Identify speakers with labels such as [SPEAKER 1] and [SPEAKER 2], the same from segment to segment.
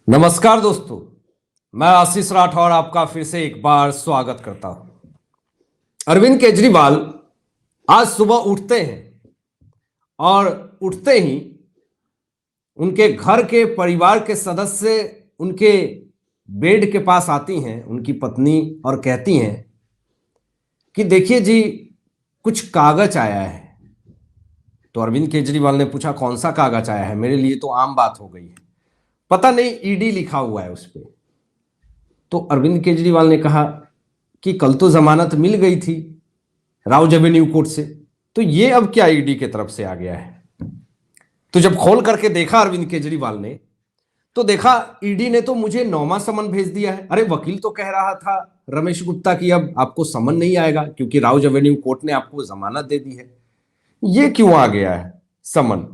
[SPEAKER 1] नमस्कार दोस्तों, मैं आशीष राठौर आपका फिर से एक बार स्वागत करता हूं। अरविंद केजरीवाल आज सुबह उठते हैं और उठते ही उनके घर के परिवार के सदस्य उनके बेड के पास आती हैं, उनकी पत्नी, और कहती हैं कि देखिए जी, कुछ कागज आया है। तो अरविंद केजरीवाल ने पूछा, कौन सा कागज आया है? मेरे लिए तो आम बात हो गई है, पता नहीं ईडी लिखा हुआ है उस पर। तो अरविंद केजरीवाल ने कहा कि कल तो जमानत मिल गई थी राउज एवेन्यू कोर्ट से, तो ये अब क्या ईडी की तरफ से आ गया है? तो जब खोल करके देखा अरविंद केजरीवाल ने, तो देखा ईडी ने तो मुझे 9वां समन भेज दिया है। अरे वकील तो कह रहा था रमेश गुप्ता की अब आपको समन नहीं आएगा क्योंकि राउज एवेन्यू कोर्ट ने आपको जमानत दे दी है। ये क्यों आ गया है समन?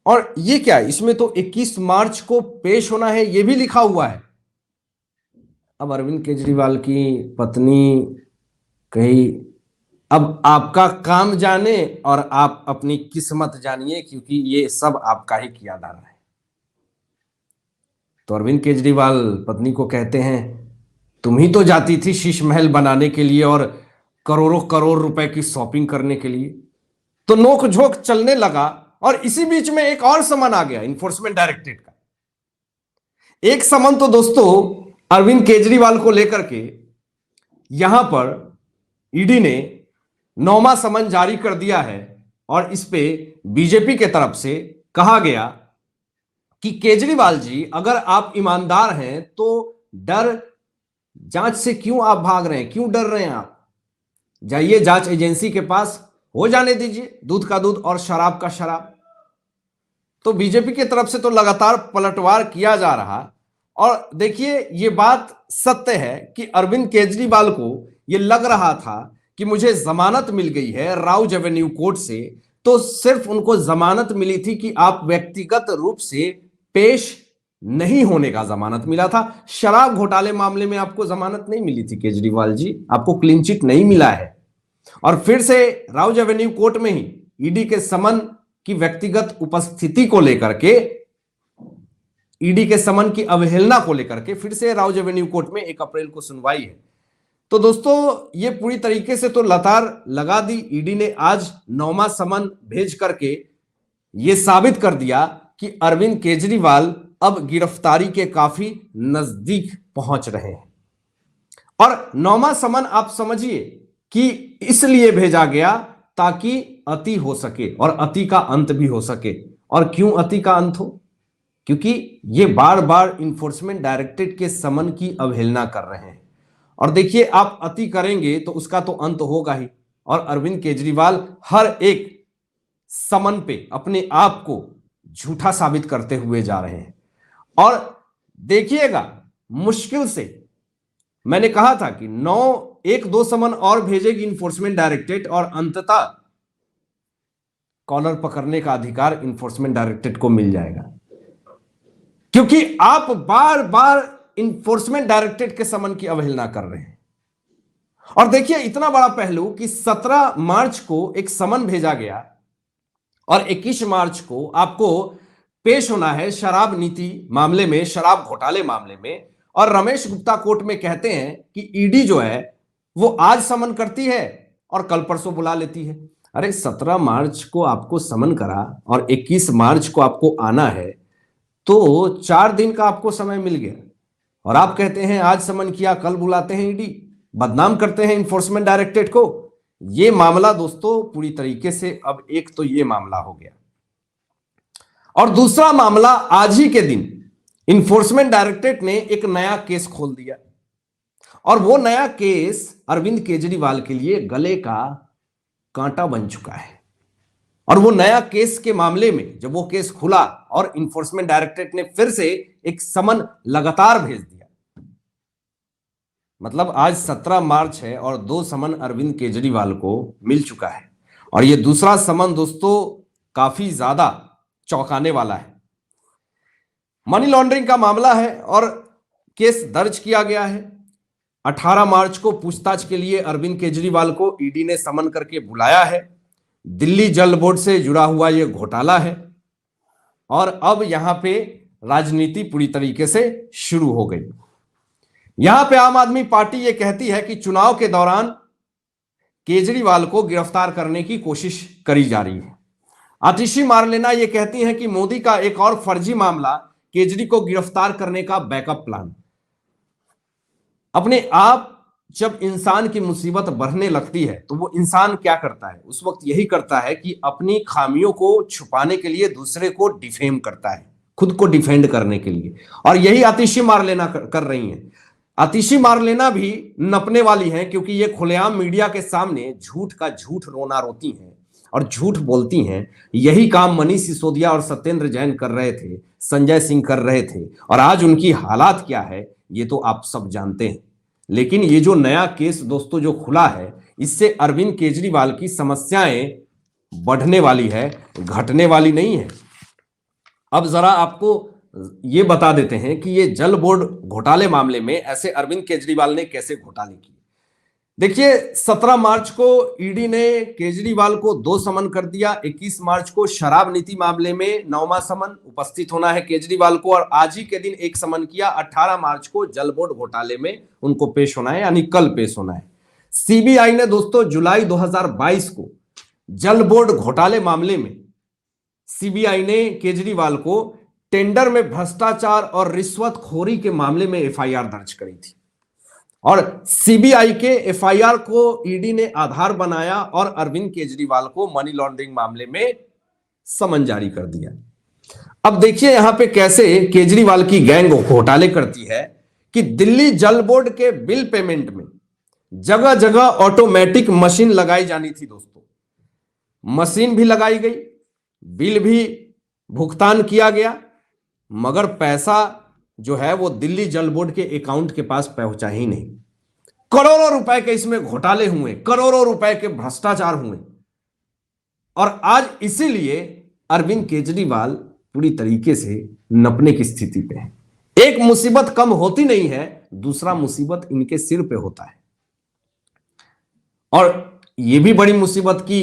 [SPEAKER 1] और ये क्या, इसमें तो 21 मार्च को पेश होना है, ये भी लिखा हुआ है। अब अरविंद केजरीवाल की पत्नी कही, अब आपका काम जाने और आप अपनी किस्मत जानिए, क्योंकि ये सब आपका ही किया धारा है। तो अरविंद केजरीवाल पत्नी को कहते हैं, तुम ही तो जाती थी शीश महल बनाने के लिए और करोड़ों करोड़ रुपए की शॉपिंग करने के लिए। तो नोक झोंक चलने लगा और इसी बीच में एक और समन आ गया इन्फोर्समेंट डायरेक्टरेट का। एक समन तो दोस्तों अरविंद केजरीवाल को लेकर के यहां पर ईडी ने 9वां समन जारी कर दिया है और इस पे बीजेपी के तरफ से कहा गया कि केजरीवाल जी, अगर आप ईमानदार हैं तो डर जांच से क्यों आप भाग रहे हैं, क्यों डर रहे हैं आप? जाइए जांच एजेंसी के पास, हो जाने दीजिए, दूध का दूध और शराब का शराब। तो बीजेपी की तरफ से तो लगातार पलटवार किया जा रहा। और देखिए, ये बात सत्य है कि अरविंद केजरीवाल को ये लग रहा था कि मुझे जमानत मिल गई है राउज एवेन्यू कोर्ट से, तो सिर्फ उनको जमानत मिली थी कि आप व्यक्तिगत रूप से पेश नहीं होने का जमानत मिला था। शराब घोटाले मामले में आपको जमानत नहीं मिली थी केजरीवाल जी, आपको क्लीन चिट नहीं मिला है। और फिर से राउज एवेन्यू कोर्ट में ही ईडी के समन की व्यक्तिगत उपस्थिति को लेकर के, ईडी के समन की अवहेलना को लेकर के फिर से राउज एवेन्यू कोर्ट में 1 अप्रैल को सुनवाई है। तो दोस्तों, ये पूरी तरीके से तो लतार लगा दी। ईडी ने आज 9वां समन भेज करके ये साबित कर दिया कि अरविंद केजरीवाल अब गिरफ्तारी के काफी नजदीक पहुंच रहे हैं। और 9वां समन आप समझिए कि इसलिए भेजा गया ताकि अति हो सके और अति का अंत भी हो सके। और क्यों अति का अंत हो? क्योंकि ये बार बार इन्फोर्समेंट डायरेक्टरेट के समन की अवहेलना कर रहे हैं। और देखिए, आप अति करेंगे तो उसका तो अंत होगा ही। और अरविंद केजरीवाल हर एक समन पे अपने आप को झूठा साबित करते हुए जा रहे हैं। और देखिएगा, मुश्किल से मैंने कहा था कि 1-2 समन और भेजेगी इन्फोर्समेंट डायरेक्टरेट और अंततः कॉलर पकड़ने का अधिकार इन्फोर्समेंट डायरेक्टरेट को मिल जाएगा, क्योंकि आप बार बार इन्फोर्समेंट डायरेक्टरेट के समन की अवहेलना कर रहे हैं। और देखिए, इतना बड़ा पहलू कि 17 मार्च को एक समन भेजा गया और 21 मार्च को आपको पेश होना है शराब नीति मामले में, शराब घोटाले मामले में। और रमेश गुप्ता कोर्ट में कहते हैं कि ईडी जो है वो आज समन करती है और कल परसों बुला लेती है। अरे 17 मार्च को आपको समन करा और 21 मार्च को आपको आना है, तो 4 दिन का आपको समय मिल गया। और आप कहते हैं आज समन किया, कल बुलाते हैं ईडी, बदनाम करते हैं इन्फोर्समेंट डायरेक्टरेट को। यह मामला दोस्तों पूरी तरीके से, अब एक तो यह मामला हो गया, और दूसरा मामला आज ही के दिन इन्फोर्समेंट डायरेक्टरेट ने एक नया केस खोल दिया। और वो नया केस अरविंद केजरीवाल के लिए गले का कांटा बन चुका है। और वो नया केस के मामले में जब वो केस खुला और इन्फोर्समेंट डायरेक्टरेट ने फिर से एक समन लगातार भेज दिया, मतलब आज 17 मार्च है और 2 समन अरविंद केजरीवाल को मिल चुका है। और ये दूसरा समन दोस्तों काफी ज्यादा चौंकाने वाला है। मनी लॉन्ड्रिंग का मामला है और केस दर्ज किया गया है। 18 मार्च को पूछताछ के लिए अरविंद केजरीवाल को ईडी ने समन करके बुलाया है। दिल्ली जल बोर्ड से जुड़ा हुआ यह घोटाला है। और अब यहां पे राजनीति पूरी तरीके से शुरू हो गई। यहां पे आम आदमी पार्टी ये कहती है कि चुनाव के दौरान केजरीवाल को गिरफ्तार करने की कोशिश करी जा रही है। आतिशी मारलेना ये कहती हैं कि मोदी का एक और फर्जी मामला केजरी को गिरफ्तार करने का बैकअप प्लान। अपने आप जब इंसान की मुसीबत बढ़ने लगती है तो वो इंसान क्या करता है? उस वक्त यही करता है कि अपनी खामियों को छुपाने के लिए दूसरे को डिफेम करता है, खुद को डिफेंड करने के लिए। और यही आतिशी मारलेना कर रही हैं। आतिशी मारलेना भी नपने वाली हैं, क्योंकि ये खुलेआम मीडिया के सामने झूठ का झूठ रोना रोती हैं और झूठ बोलती हैं। यही काम मनीष सिसोदिया और सत्येंद्र जैन कर रहे थे, संजय सिंह कर रहे थे, और आज उनकी हालात क्या है ये तो आप सब जानते हैं। लेकिन ये जो नया केस दोस्तों जो खुला है, इससे अरविंद केजरीवाल की समस्याएं बढ़ने वाली है, घटने वाली नहीं है। अब जरा आपको ये बता देते हैं कि ये जल बोर्ड घोटाले मामले में ऐसे अरविंद केजरीवाल ने कैसे घोटाले किए। देखिए, 17 मार्च को ईडी ने केजरीवाल को 2 समन कर दिया। 21 मार्च को शराब नीति मामले में 9वां समन, उपस्थित होना है केजरीवाल को, और आज ही के दिन एक समन किया। 18 मार्च को जल बोर्ड घोटाले में उनको पेश होना है, यानी कल पेश होना है। सीबीआई ने दोस्तों जुलाई 2022 को जल बोर्ड घोटाले मामले में सीबीआई ने केजरीवाल को टेंडर में भ्रष्टाचार और रिश्वतखोरी के मामले में एफआईआर दर्ज करी थी, और सीबीआई के एफआईआर को ईडी ने आधार बनाया और अरविंद केजरीवाल को मनी लॉन्ड्रिंग मामले में समन जारी कर दिया। अब देखिए यहां पे कैसे केजरीवाल की गैंग घोटाले करती है कि दिल्ली जल बोर्ड के बिल पेमेंट में जगह जगह ऑटोमेटिक मशीन लगाई जानी थी दोस्तों। मशीन भी लगाई गई, बिल भी भुगतान किया गया, मगर पैसा जो है वो दिल्ली जल बोर्ड के अकाउंट के पास पहुंचा ही नहीं। करोड़ों रुपए के इसमें घोटाले हुए, करोड़ों रुपए के भ्रष्टाचार हुए, और आज इसीलिए अरविंद केजरीवाल पूरी तरीके से नपने की स्थिति पे है। एक मुसीबत कम होती नहीं है, दूसरा मुसीबत इनके सिर पे होता है। और यह भी बड़ी मुसीबत की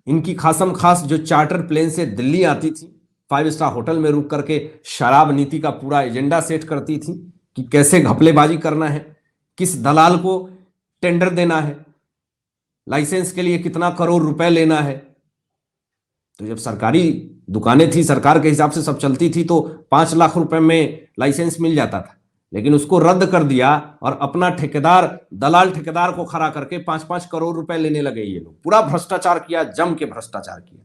[SPEAKER 1] इनकी खासम खास जो चार्टर प्लेन से दिल्ली आती थी, 5 स्टार होटल में रुक करके शराब नीति का पूरा एजेंडा सेट करती थी कि कैसे घपलेबाजी करना है, किस दलाल को टेंडर देना है, लाइसेंस के लिए कितना करोड़ रुपए लेना है। तो जब सरकारी दुकानें थी, सरकार के हिसाब से सब चलती थी, तो 5 लाख रुपए में लाइसेंस मिल जाता था, लेकिन उसको रद्द कर दिया और अपना ठेकेदार, दलाल ठेकेदार को खड़ा करके 5-5 करोड़ रुपए लेने लगे। ये लोग पूरा भ्रष्टाचार किया, जम के भ्रष्टाचार किया।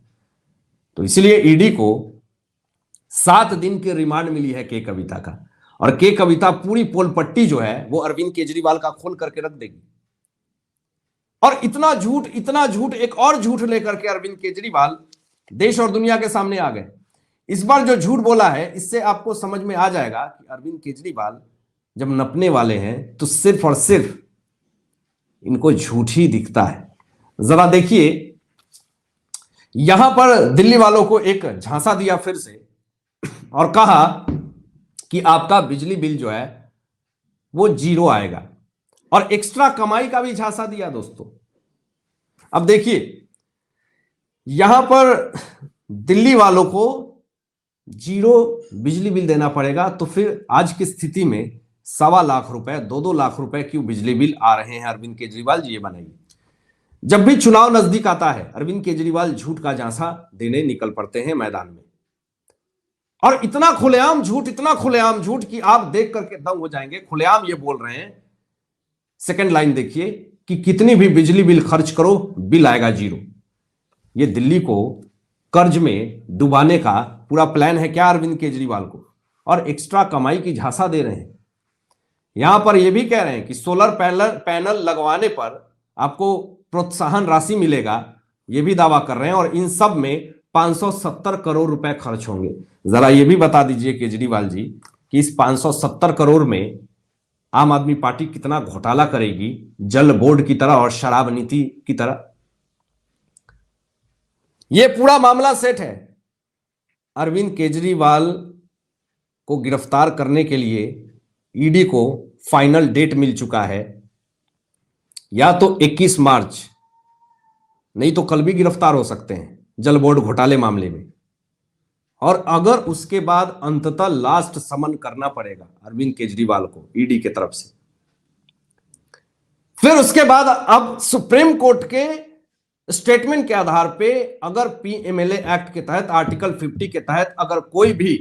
[SPEAKER 1] तो इसलिए ईडी को 7 दिन की रिमांड मिली है के कविता का, और के कविता पूरी पोल पट्टी जो है वो अरविंद केजरीवाल का खोल करके रख देगी। और इतना झूठ, एक और झूठ लेकर के अरविंद केजरीवाल देश और दुनिया के सामने आ गए। इस बार जो झूठ बोला है, इससे आपको समझ में आ जाएगा कि अरविंद केजरीवाल जब नपने वाले हैं तो सिर्फ और सिर्फ इनको झूठ ही दिखता है। जरा देखिए, यहां पर दिल्ली वालों को एक झांसा दिया फिर से, और कहा कि आपका बिजली बिल जो है वो 0 आएगा, और एक्स्ट्रा कमाई का भी झांसा दिया दोस्तों। अब देखिए, यहां पर दिल्ली वालों को 0 बिजली बिल देना पड़ेगा, तो फिर आज की स्थिति में 1.25 लाख रुपए, 2-2 लाख रुपए क्यों बिजली बिल आ रहे हैं? अरविंद केजरीवाल जी ये बनाइए। जब भी चुनाव नजदीक आता है, अरविंद केजरीवाल झूठ का झांसा देने निकल पड़ते हैं मैदान में, और इतना खुलेआम झूठ कि आप देख करके दंग हो जाएंगे। खुलेआम ये बोल रहे हैं, सेकंड लाइन देखिए, कि कितनी भी बिजली बिल खर्च करो बिल आएगा 0। ये दिल्ली को कर्ज में डुबाने का पूरा प्लान है क्या अरविंद केजरीवाल को? और एक्स्ट्रा कमाई की झांसा दे रहे हैं। यहां पर यह भी कह रहे हैं कि सोलर पैनल लगवाने पर आपको प्रोत्साहन राशि मिलेगा, यह भी दावा कर रहे हैं, और इन सब में 570 करोड़ रुपए खर्च होंगे। जरा ये भी बता दीजिए केजरीवाल जी कि इस 570 करोड़ में आम आदमी पार्टी कितना घोटाला करेगी, जल बोर्ड की तरह और शराब नीति की तरह। यह पूरा मामला सेट है। अरविंद केजरीवाल को गिरफ्तार करने के लिए ईडी को फाइनल डेट मिल चुका है, या तो 21 मार्च, नहीं तो कल भी गिरफ्तार हो सकते हैं जल बोर्ड घोटाले मामले में। और अगर उसके बाद अंततः लास्ट समन करना पड़ेगा अरविंद केजरीवाल को ईडी की तरफ से, फिर उसके बाद अब सुप्रीम कोर्ट के स्टेटमेंट के आधार पे अगर पीएमएलए एक्ट के तहत आर्टिकल 50 के तहत अगर कोई भी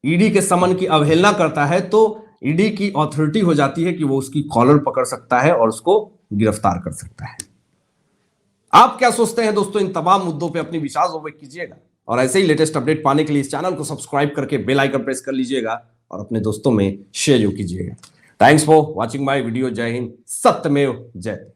[SPEAKER 1] ईडी के समन की अवहेलना करता है तो ईडी की अथॉरिटी हो जाती है कि वो उसकी कॉलर पकड़ सकता है और उसको गिरफ्तार कर सकता है। आप क्या सोचते हैं दोस्तों? इन तमाम मुद्दों पे अपनी विचार व्यक्त कीजिएगा और ऐसे ही लेटेस्ट अपडेट पाने के लिए इस चैनल को सब्सक्राइब करके बेल आइकन प्रेस कर लीजिएगा और अपने दोस्तों में शेयर कीजिएगा। Thanks for watching my video. जय हिंद, सत्यमेव जयते।